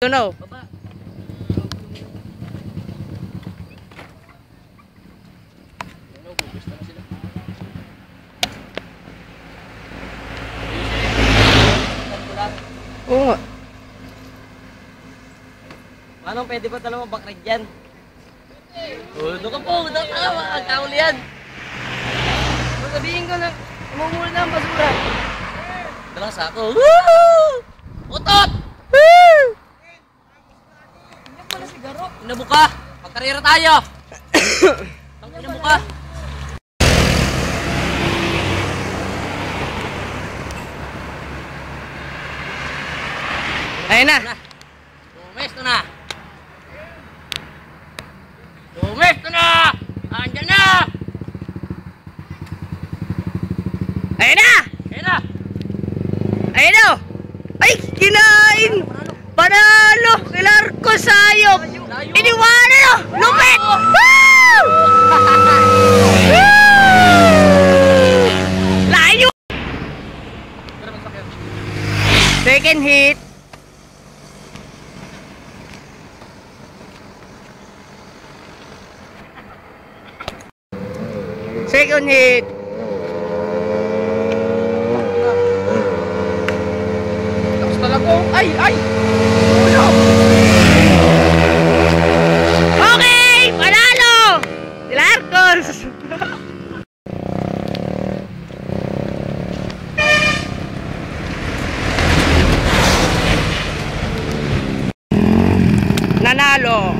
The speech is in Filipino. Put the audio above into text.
know. Baba. Oo nga. Paano pwede ba dalawang backred yan? Doon ka po, doon ka, makakawal yan. Sabihin ko na, umumula na ang basura. Dalang sako. Woo! Utot! Woo! Hindi pala sigaro. Inabuka, magkarira tayo. Inabuka. Ayun na. Dumesto na. Dumesto na! Andyan na! Ayun na! Ayun na! Ayun na! Ay, kinain! Panalo! Kilarko sayop! Iniwanan o! Lupit! Woo! Layo! Second hit. Second hit. Tapos talaga. Ay! Ay! Ulo! Okay! Panalo! Larcos! Nanalo!